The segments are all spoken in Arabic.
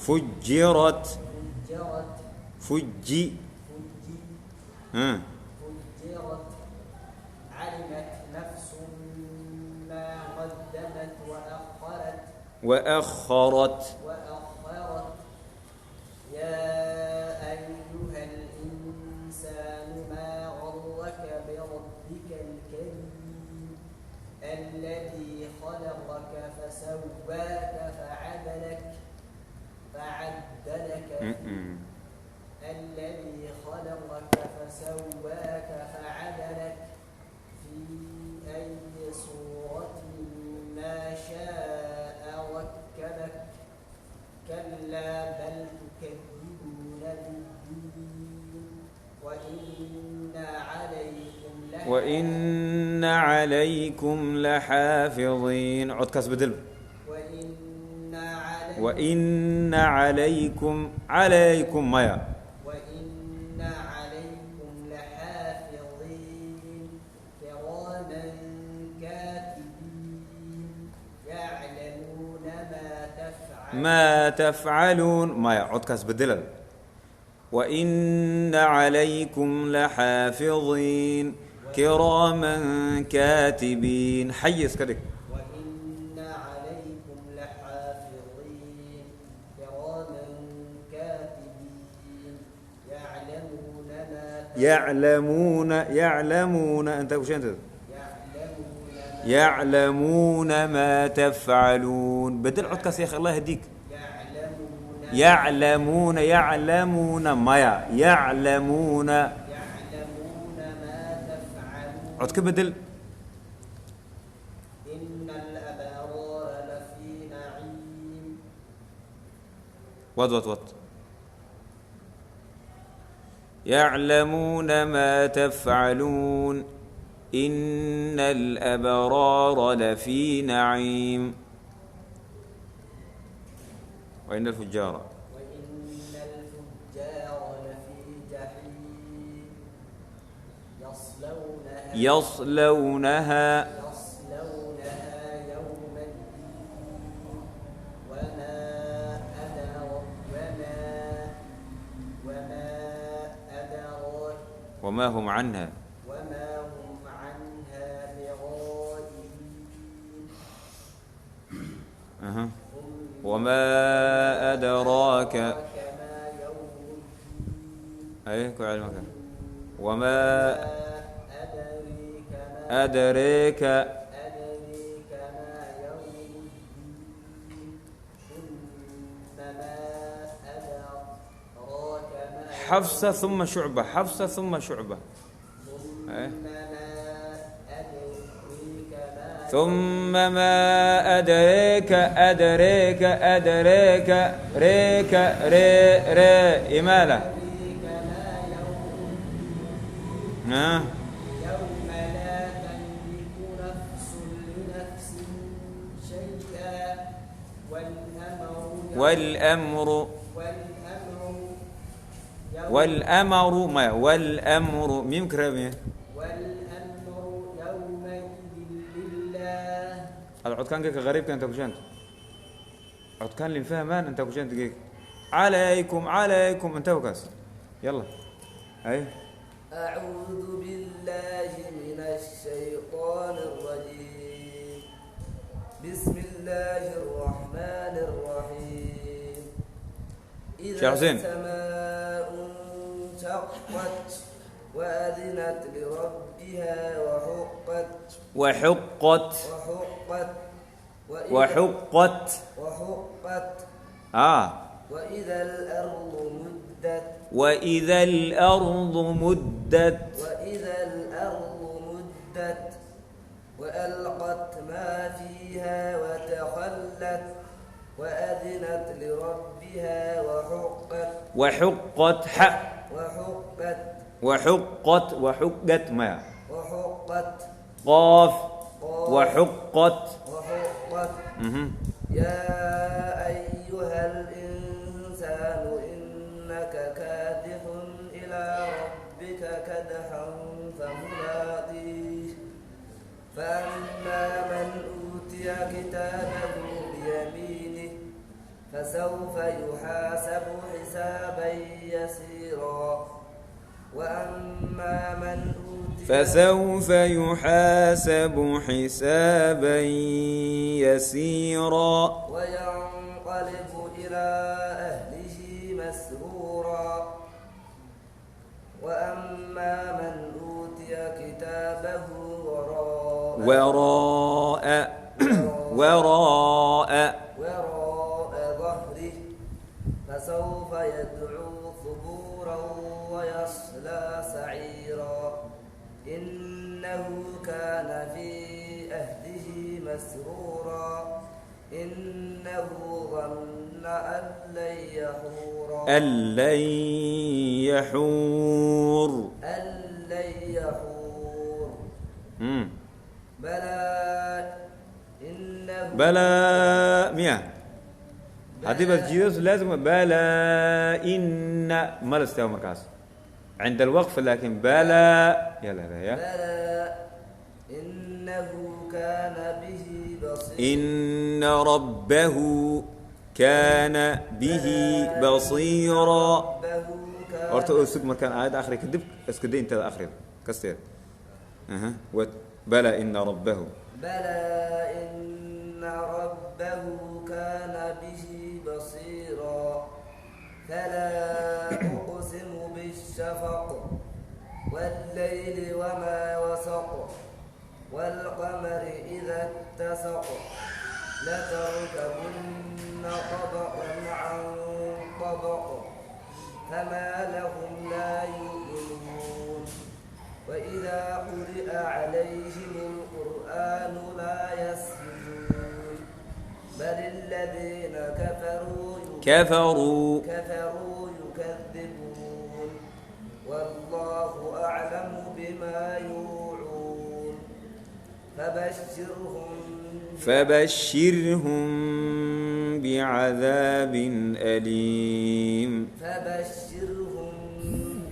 فجرت فجرت فجي فجرت علمت نفس ما قدمت وأخرت يا أيها الإنسان ما غرك بربك الكريم الذي خلقك فسواك فعدلك في أي صورة ما شاء ركبك كلا بل تكذبون بالدين وإن عليكم لحافظين عد كاس بدل وإن عليكم مايا وإن عليكم لحافظين كراما كاتبين يعلمون ما تفعلون مايا عد كاس بدل وإن عليكم لحافظين كراما كاتبين حيز كده وإن عليكم لحافظين كراما كاتبين يعلمون أنت وش أنت يعلمون ما تفعلون بدل عكس يا أخي الله يهديك يعلمون مايا يعلمون ما تفعلون عد كبدل إن الأبرار لفي نعيم وات يعلمون ما تفعلون إن الأبرار لفي نعيم وإن الفجار لفي جحيم يصلونها يوم الدين وما هم عنها بغائبين وما أدراك أي كعلمك وما أدريك ما يوم الدين ثم ما أدراك ما حفصة ثم شعبة ثم ما أدريك ريك ري إمالة يوم لا تملك نفس لنفس شيئا والأمر ميم كرامي العود كان جيك غريب كان تكوشنت عود كان اللي فهمان انت كوشنت جيك عليكم انت وكاس يلا اي أعوذ بالله من الشيطان الرجيم بسم الله الرحمن الرحيم إذا السماء انشقت وأذنت لربها وحقت وإذا الأرض مدت وألقت ما فيها وتخلت وأذنت لربها وحقت ما قاف وحقت يا أيها الإنسان إنك كادح إلى ربك كدحا فملاقيه فأما من أوتي كتابه بيمينه فسوف يحاسب حسابا يسيرا وأما من أوتي فسوف يحاسب حسابا يسيرا وينقلب إلى أهله مسرورا وأما من أوتي كتابه وراء ظهره فسوف يدعو ثبورا ويصلى سعيرا إنه كان في أهله مسرورا إنه ظن أن لن يحور بلى مياه هذه بس جيدس لازم بلى إن ما لستوى مركز عند الوقف لكن بلى يلا يا بلى إنه كان به بصيرا إن ربه كان به بصيرا أرتو أسد مكان عاد آخر كدب أسكدي أنت آخر كسر بلى إن ربه كان به بصيرا فلا أقسم بالشفق والليل وما وسق والقمر إذا اتسق لتركبن طبقا عن طبق فما لهم لا يؤمنون وإذا قرئ عليهم القرآن لا يسجدون بل الذين كفروا يكذبون والله أعلم بما يوعون فبشرهم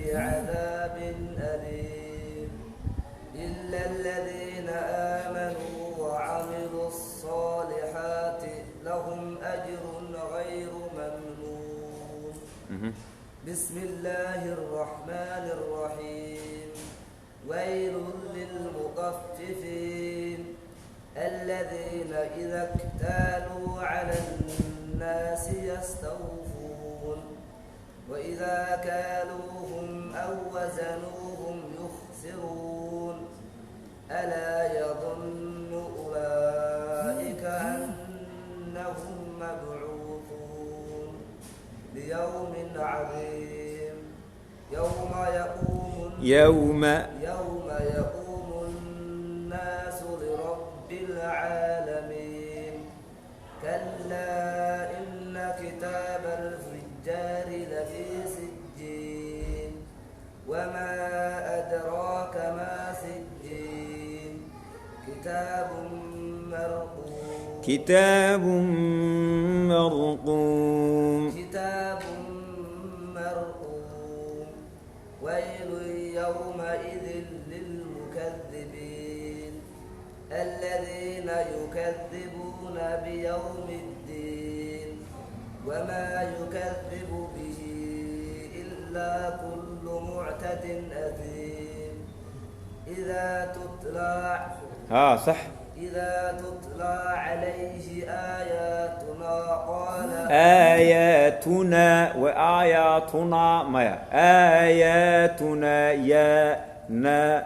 بعذاب أليم إلا الذين آمنوا وعملوا الصالحات لهم أجر غير ممنون بسم الله الرحمن الرحيم ويل للمطففين الذين إذا اكتالوا على الناس يستوفون وإذا كالوهم أو وزنوهم يخسرون ألا يظن أولئك أنهم مبعوثون ليوم عظيم يوم يقوم الناس لرب العالمين كلا إن كتاب الفجار لفي سجين وما أدراك ما سجين كتاب مرقوم ويل يومئذ للمكذبين الذين يكذبون بيوم الدين وما يكذب به إلا كل معتد أثيم إذا تتلى عليه آياتنا وآياتنا ما آياتنا يا نا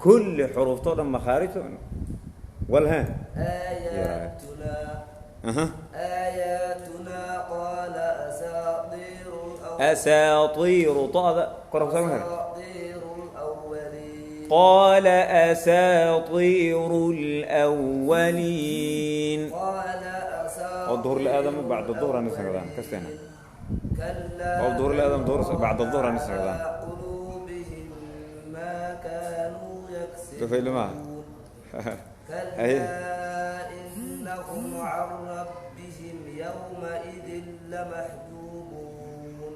كل حروف طول مخارج والها آياتنا قال أساطير طه قال أساطير الأولين الظهر لآدم بعد الظهر نسمع كستنا الظهر لآدم بعد الظهر نسمع قلوبهم ما كانوا تفعل ما كلا إنهم عن ربهم يومئذ لمحجوبون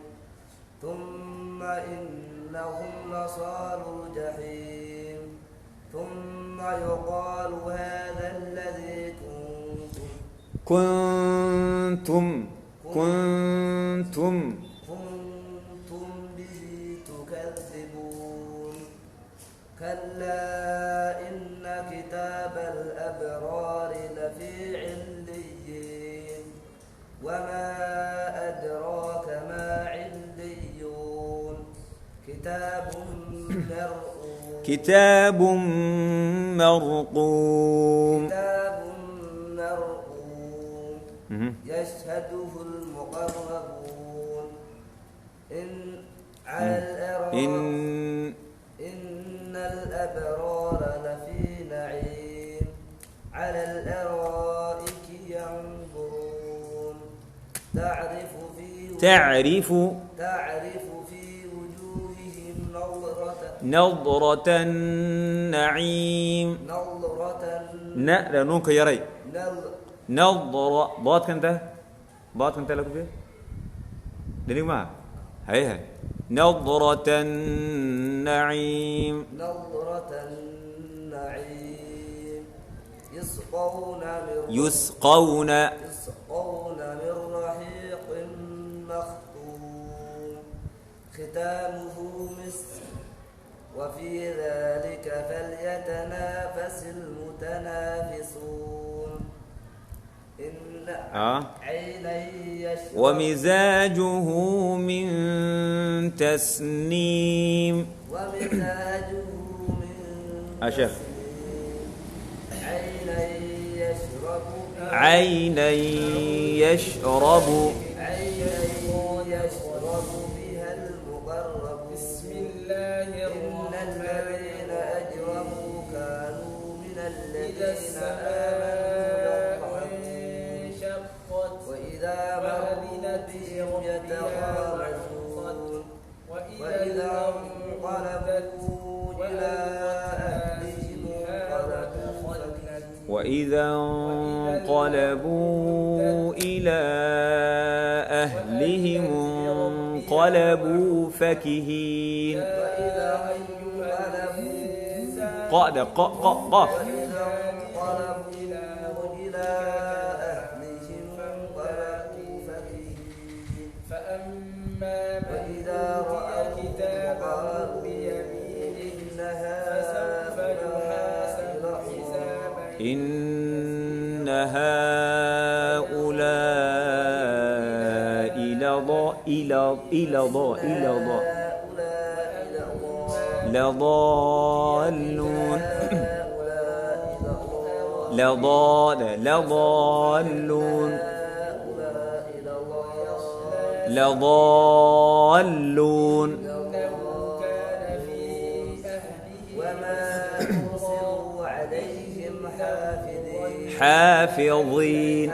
ثم إنهم لصالوا الجحيم ثم يقال هذا الذي كنتم كنتم كنتم كنتم به تكذبون كلا إن كتاب الأبرار لفي عليين وما أدراك ما عليون كتاب مرقوم كتاب مرقوم كتاب مرقوم يشهده المقربون على الأرائك إن الأبرار لفي نعيم على الأرائك ينظرون تعرف في وجوههم نظرة النعيم نونك يا ري نظرة ضاد كنت لك فيه دنيك ما هي نظرة النعيم يسقون من رحيق مختوم ختامه مسك وفي ذلك فليتنافس المتنافسون ومزاجه من تسنيم أشيخ عينا يشرب بها المقرب بسم الله الرحمن الذين أجرموا كانوا من الذين آمنوا وإذا مروا بهم يتغامزون وإذا انقلبوا إلى أهلهم وإذا انقلبوا إلى أهلهم انقلبوا فكهين قاد قاف وإذا رأوا كتابا بيمينه إن هؤلاء لضالون وما أرسلوا عليهم حافظين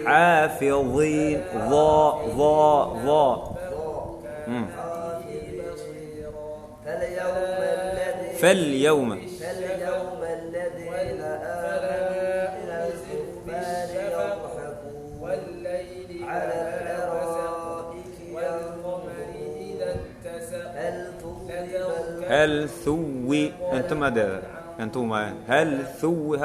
حافظين ضا فاليوم الذين آمنوا من الكفار يضحكون والليل على الأرائك ينظرون إذا اتسق هل ثوي أنتم هذا أنتم هل ثوي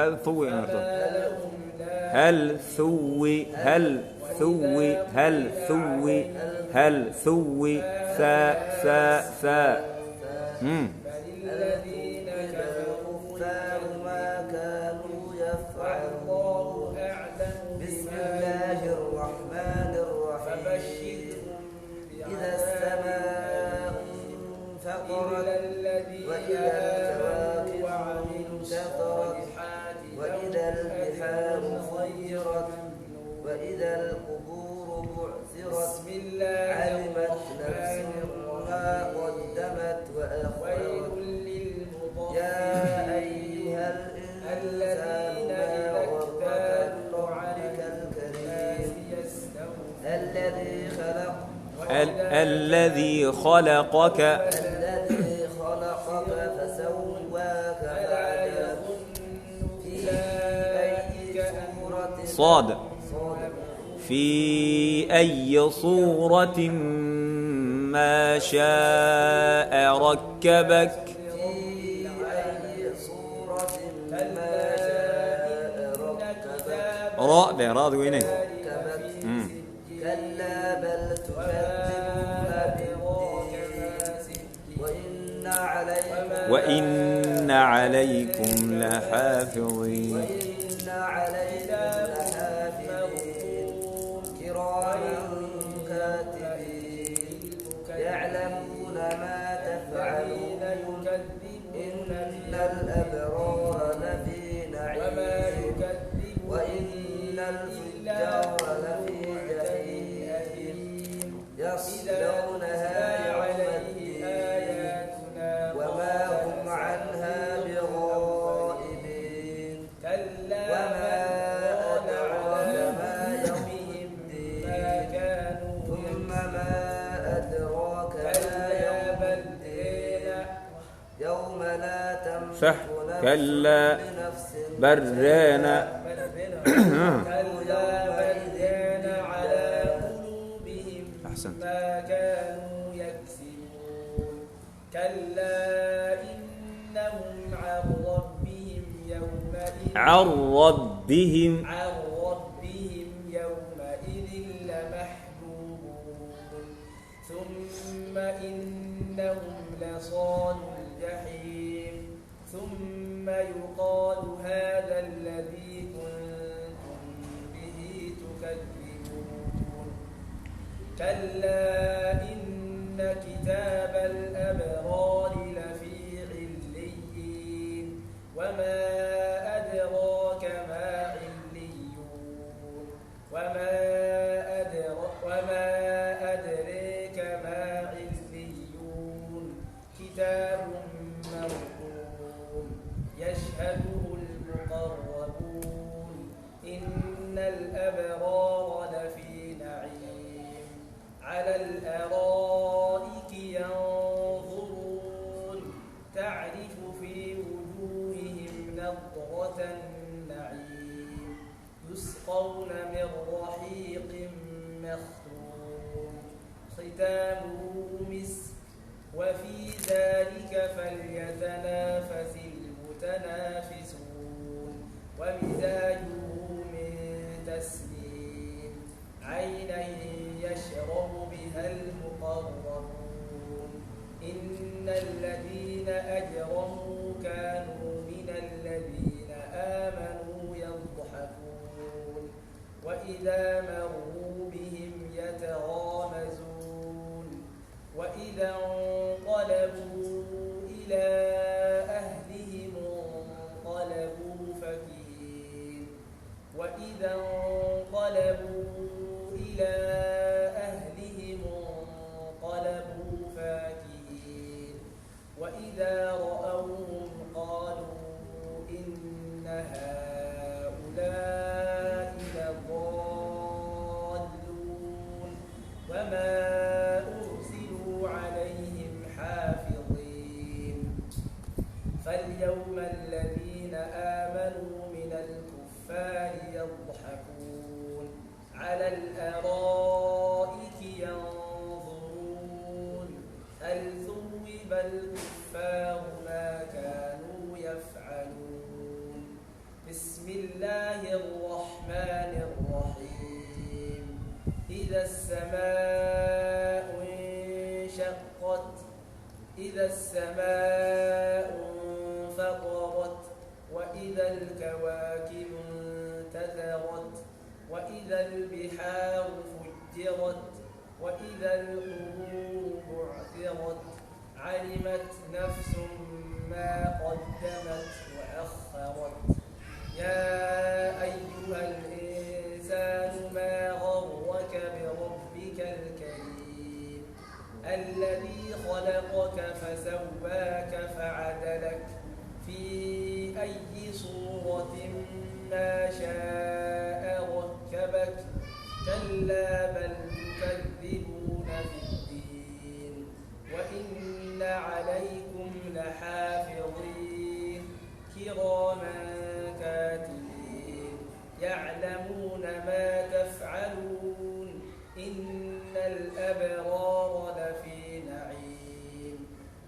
سا الذين كفروا ما كانوا يفعلون بسم الله الرحمن الرحيم إذا السماء انفطرت وإذا الكواكب انتثرت وإذا البحار فجرت وإذا القبور بعثرت علمت نفس ما قدمت وأخرت يا أيها الإنسان ما غرك بربك الكريم الذي خلقك فسواك فعدلك في أي صورة صاد في أي صورة ما شاء ركبك راء ده راء وينه كلا بل تكذبون بالدين وإن عليكم لحافظين كراما كاتبين يعلمون ما تفعلون إن الأبرار لفي نعيم وإن الفجار لفي جحيم يصلونها يوم الدين وما هم عنها بغائبين وما أدراك ما يوم الدين ثم ما أدراك ما يوم الدين يوم لا صح تملك كلا نفس برانا على قلوبهم أحسنت. ما كانوا يكسبون كلا إنهم عن ربهم يومئذ لمحجوبون ثم إنهم لصالوا الجحيم ثم يقال هذا الذي كنتم به تكذبون كلا إن كتاب الأبرار لفي عليين وما أدراك ما عليون وما أدريك ما عليون كتاب مرقوم يشهده المقربون إن الأبرار لفي نعيم على الأرائك ينظرون تعرف في وجوههم نضرة النعيم يسقون من رحيق مختوم ختامه مسك وفي ذلك فليتنافس المتنافسون ومزاجه من تسنيم عينا يشرب بها المقربون إن الذين أجرموا كانوا من الذين آمنوا يضحكون وإذا مروا بهم يتغامزون وإذا انقلبوا إلى أهلهم انقلبوا فكهين وإذا انقلبوا إلى أهلهم انقلبوا فاكهين وإذا رأوهم قالوا إن هؤلاء لضالون وما أرسلوا عليهم حافظين فاليوم الذين آمنوا من الكفار يضحكون على الأرائك ينظرون هل ثوب الكفار ما كانوا يفعلون بسم الله الرحمن الرحيم إذا السماء انشقت إذا السماء انفطرت وإذا الكواكب انتثرت وإذا البحار فجرت وإذا القبور بعثرت علمت نفس ما قدمت وأخرت يا أيها الإنسان ما غرك بربك الكريم الذي خلقك فسواك فعدلك في أي صورة ما شاء ركبك كلا بل تكذبون بالدين وإن عليكم لحافظين كراما كاتبين يعلمون ما تفعلون إن الأبرار لفي نعيم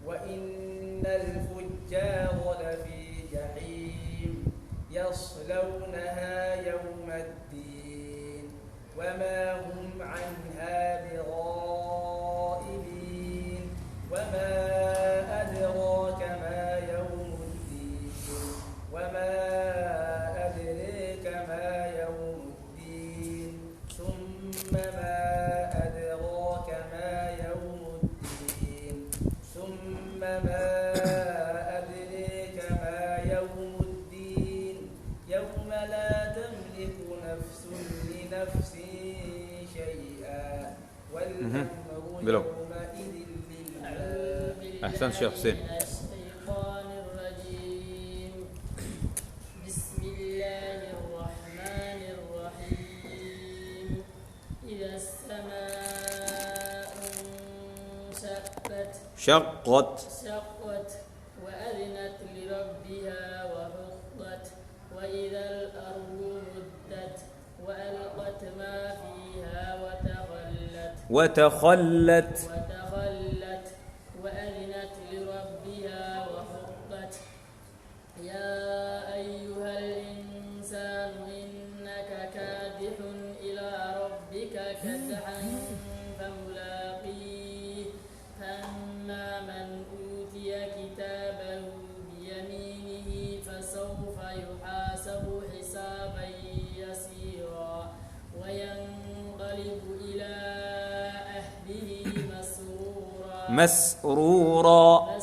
وإن الفجار لفي جحيم يصلونها يوم الدين وما هم عنها بغائبين وما أدراك ما يوم الدين وما أدريك ما يوم الدين ثم ما أدراك ما يوم الدين ثم ما أدريك ما يوم الدين يوم لا تملك نفس لنفس شيئا والأمر يومئذ لله. أحسن شيخ حسين. الشيطان الرجيم. بسم الله الرحمن الرحيم. إذا السماء انشقت شقت وأذنت لربها وحقت وإذا الأرض مدت وألقت ما فيها وتخلت وأذنت لربها وحقت يا أيها الإنسان إنك كادح إلى ربك كدحا فملاقيه فأما من أوتي كتابه بيمينه فسوف يحاسب حسابا يسيرا وينقلب إلى أهله مسرورا